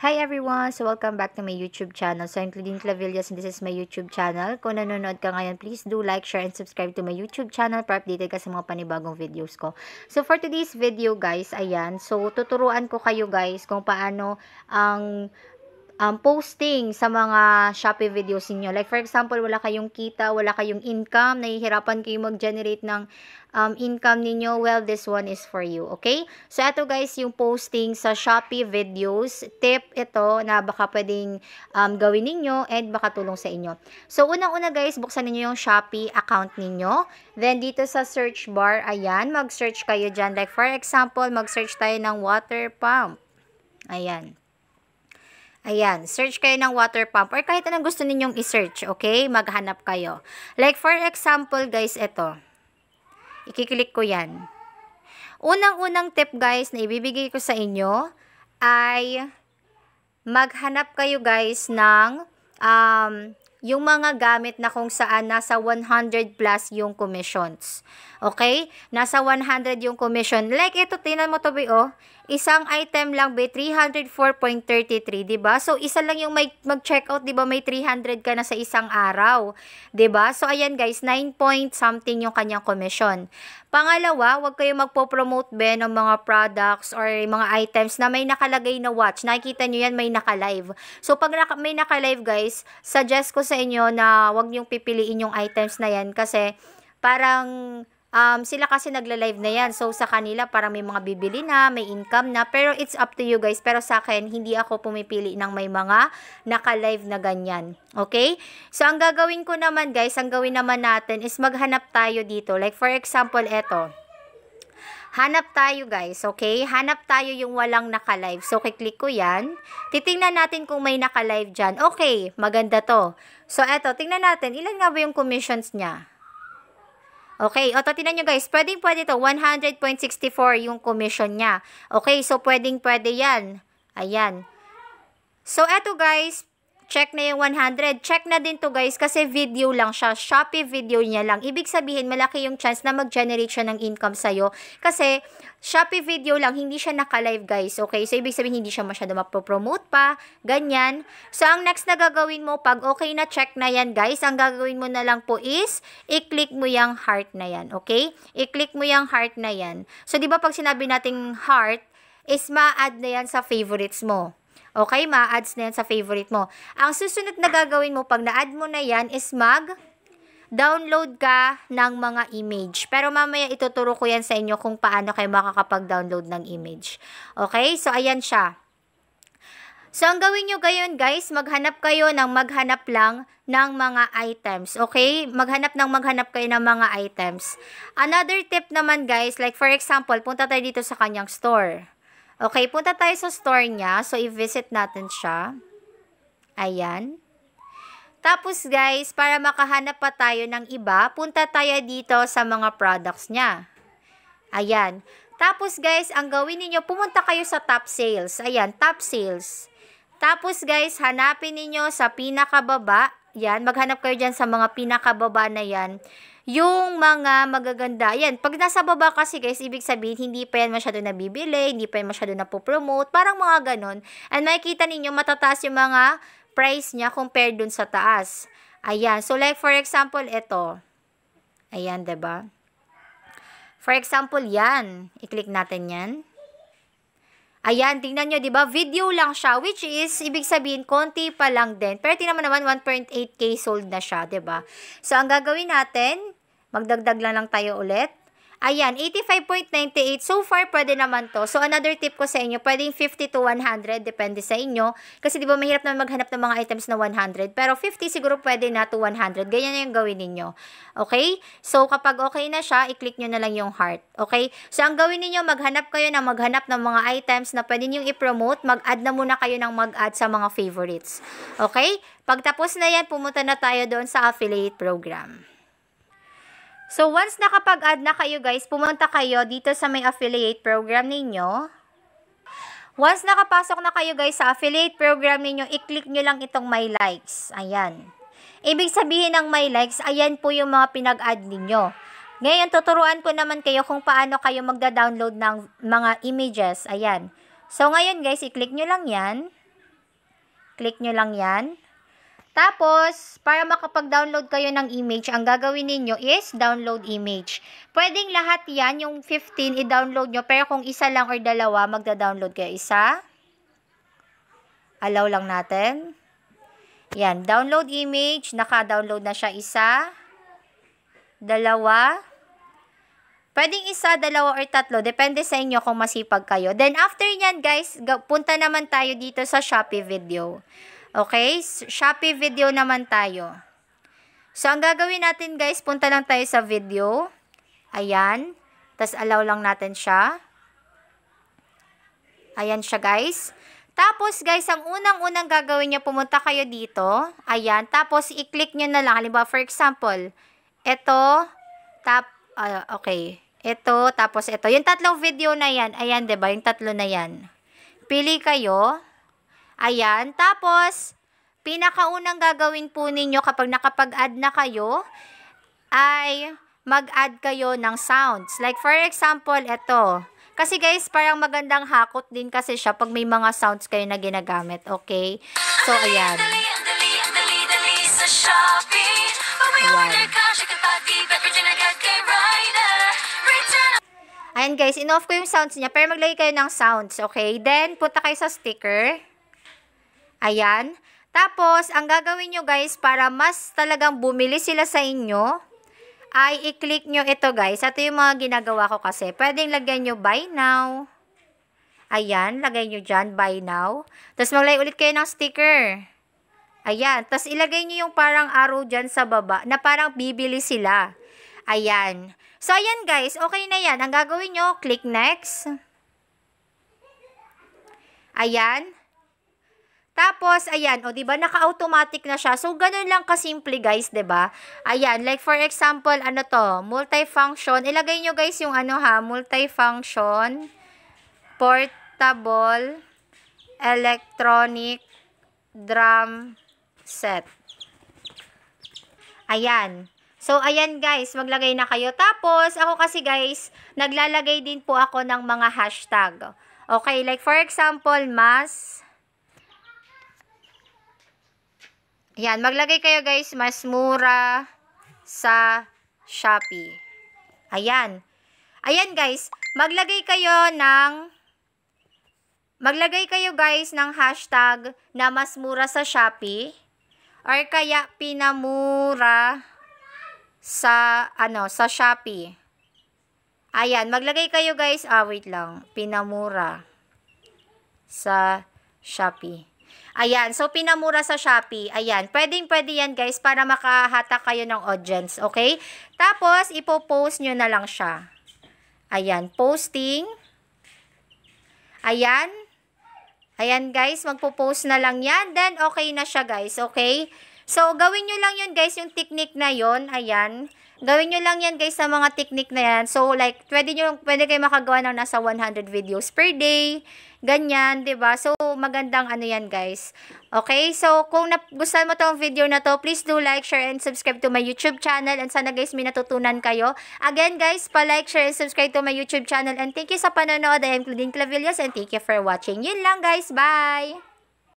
Hi everyone! So welcome back to my YouTube channel. So I'm Claudine Clavillas and this is my YouTube channel. Kung nanonood ka ngayon, please do like, share, and subscribe to my YouTube channel para updated ka sa mga panibagong videos ko. So for today's video guys, ayan. So tuturuan ko kayo guys kung paano ang posting sa mga Shopee videos niyo. Like for example, wala kayong kita, wala kayong income, nahihirapan kayo mag-generate ng income ninyo. Well, this one is for you, okay? So ito guys, yung posting sa Shopee videos, tip ito na baka pwedeng gawin ninyo and baka tulong sa inyo. So unang-una guys, buksan niyo yung Shopee account ninyo. Then dito sa search bar, ayan, mag-search kayo dyan. Like for example, mag-search tayo ng water pump. Ayan. Ayan, search kayo ng water pump or kahit anong gusto ninyong i-search, okay? Maghanap kayo. Like for example, guys, ito. Ikiklik ko yan. Unang-unang tip, guys, na ibibigay ko sa inyo ay maghanap kayo, guys, ng yung mga gamit na kung saan nasa 100 plus yung commissions. Okay? Nasa 100 yung commission. Like ito, tingnan mo to, oh. Isang item lang, 304.33, diba? So, isa lang yung mag-checkout, diba? May 300 ka na sa isang araw. Diba? So, ayan guys, 9 point something yung kanyang commission. Pangalawa, huwag kayo magpo-promote ng mga products or mga items na may nakalagay na watch. Nakikita nyo yan, may naka-live. So, pag may naka-live guys, suggest ko sa inyo na huwag nyong pipiliin yung items na yan kasi parang sila kasi nagla-live na yan. So, sa kanila, parang may mga bibili na, may income na. Pero, it's up to you guys. Pero sa akin, hindi ako pumipili ng may mga naka-live na ganyan. Okay? So, ang gagawin ko naman guys, ang gawin naman natin is maghanap tayo dito. Like, for example, eto. Hanap tayo guys, okay? Hanap tayo yung walang naka-live. So, kiklik ko yan. Titingnan natin kung may naka-live dyan. Okay, maganda to. So, eto, tingnan natin. Ilan nga ba yung commissions niya? Okay, o tinan nyo guys, pwede to, 100.64 yung commission niya. Okay, so pwede yan. Ayan. So, eto guys, check na yung 100. Check na din to guys kasi video lang siya. Shopee video niya lang. Ibig sabihin, malaki yung chance na mag-generate siya ng income sa'yo. Kasi, Shopee video lang, hindi siya naka-live guys. Okay? So, ibig sabihin, hindi siya masyado mapopromote pa. Ganyan. So, ang next na gagawin mo, pag okay na check na yan guys, ang gagawin mo na lang po is, i-click mo yung heart na yan. Okay? I-click mo yung heart na yan. So, di ba pag sinabi nating heart, is ma-add na yan sa favorites mo. Okay, ma-adds na yan sa favorite mo. Ang susunod na gagawin mo, pag na-add mo na yan, is mag-download ka ng mga image. Pero mamaya ituturo ko yan sa inyo kung paano kayo makakapag-download ng image. Okay, so ayan siya. So, ang gawin nyo gayon guys, maghanap kayo ng maghanap lang ng mga items. Okay? Maghanap kayo ng mga items. Another tip naman guys, like for example, punta tayo dito sa kanyang store. Okay, punta tayo sa store niya. So, i-visit natin siya. Ayan. Tapos, guys, para makahanap pa tayo ng iba, punta tayo dito sa mga products niya. Ayan. Tapos, guys, ang gawin niyo, pumunta kayo sa top sales. Ayan, top sales. Tapos, guys, hanapin niyo sa pinakababa. Yan, maghanap kayo dyan sa mga pinakababa na yan. Yung mga magaganda. Yan, pag nasa baba kasi guys, ibig sabihin, hindi pa yan masyado nabibili, hindi pa yan masyado napopromote, parang mga ganon. And makikita ninyo, matataas yung mga price niya compared dun sa taas. Ayan, so like for example, ito. Ayan, diba? For example, yan. I-click natin yan. Ayan, tingnan nyo, diba? Video lang siya, which is, ibig sabihin, konti pa lang din. Pero tingnan mo naman, 1.8K sold na siya, diba? So, ang gagawin natin, magdagdag lang tayo ulit. Ayan, 85.98. So far, pwede naman to. So, another tip ko sa inyo, pwedeng 50 to 100, depende sa inyo. Kasi, di ba, mahirap na maghanap ng mga items na 100. Pero, 50 siguro pwede na to 100. Ganyan na yung gawin ninyo. Okay? So, kapag okay na siya, i-click nyo na lang yung heart. Okay? So, ang gawin ninyo, maghanap ng mga items na pwede nyo i-promote. Mag-add na muna kayo ng mag-add sa mga favorites. Okay? Pagtapos na yan, pumunta na tayo doon sa affiliate program. So, once nakapag-add na kayo guys, pumunta kayo dito sa may affiliate program ninyo. Once nakapasok na kayo guys sa affiliate program ninyo, i-click nyo lang itong my likes. Ayan. Ibig sabihin ng my likes, ayan po yung mga pinag-add ninyo. Ngayon, tuturuan ko naman kayo kung paano kayo magda-download ng mga images. Ayan. So, ngayon guys, i-click nyo lang yan. Click nyo lang yan. Tapos, para makapag-download kayo ng image, ang gagawin ninyo is download image. Pwedeng lahat yan, yung 15, i-download nyo. Pero kung isa lang or dalawa, magda-download kayo. Isa. Allow lang natin. Yan, download image. Naka-download na siya. Isa. Dalawa. Pwedeng isa, dalawa, or tatlo. Depende sa inyo kung masipag kayo. Then, after nyan, guys, punta naman tayo dito sa Shopee video. Okay? Shopee video naman tayo. So, ang gagawin natin, guys, punta lang tayo sa video. Ayan. Tapos, allow lang natin siya. Ayan siya, guys. Tapos, guys, ang unang-unang gagawin niyo, pumunta kayo dito. Ayan. Tapos, i-click nyo na lang. Halimbawa, for example, ito, okay. Ito, tapos ito. Yung tatlong video na yan. Ayan, diba? Yung tatlo na yan. Pili kayo. Ayan. Tapos, pinakaunang gagawin po ninyo kapag nakapag-add na kayo, ay mag-add kayo ng sounds. Like, for example, ito. Kasi guys, parang magandang hakot din kasi siya pag may mga sounds kayo na ginagamit. Okay? So, ayan. Ayan. Ayan guys, in-off ko yung sounds niya, pero maglagay kayo ng sounds, okay? Then, punta kayo sa sticker. Ayan. Tapos, ang gagawin nyo guys, para mas talagang bumili sila sa inyo, ay i-click nyo ito guys. Ito yung mga ginagawa ko kasi. Pwedeng lagyan nyo buy now. Ayan, lagay nyo dyan, buy now. Tapos, maglagay ulit kayo ng sticker. Ayan. Tapos, ilagay nyo yung parang arrow dyan sa baba, na parang bibili sila. Ayan. So, ayan guys, okay na yan. Ang gagawin nyo, click next. Ayan. Tapos, ayan, o diba, naka-automatic na siya. So, ganun lang kasimple guys, diba? Ayan, like for example, ano to, multifunction. Ilagay nyo guys yung ano ha, multifunction, portable, electronic, drum set. Ayan. So, ayan guys, maglagay na kayo. Tapos, ako kasi guys, naglalagay din po ako ng mga hashtag. Okay, like for example, ayan, maglagay kayo guys, mas mura sa Shopee. Ayan. Ayan guys, maglagay kayo guys ng hashtag na mas mura sa Shopee. Or kaya pinamura sa Shopee. Ayan, maglagay kayo guys, wait lang, pinamura sa Shopee. Ayan, so pinamura sa Shopee. Ayan, pwede yan guys para makahatak kayo ng audience, okay? Tapos, ipopost nyo na lang siya. Ayan, posting. Ayan. Ayan guys, magpo-post na lang yan. Then, okay na siya guys, okay? So, gawin nyo lang yun guys, yung technique na yun. Ayan. Gawin nyo lang yan guys sa mga technique na yan. So, like, pwede kayo makagawa ng nasa 100 videos per day. Ganyan, 'di ba? So, magandang ano yan guys. Okay? So, kung gusto mo tong video na to, please do like, share, and subscribe to my YouTube channel. And sana guys, may natutunan kayo. Again guys, pa-like, share, and subscribe to my YouTube channel. And thank you sa panonood. I am Claudine Clavillas and thank you for watching. Yun lang guys. Bye!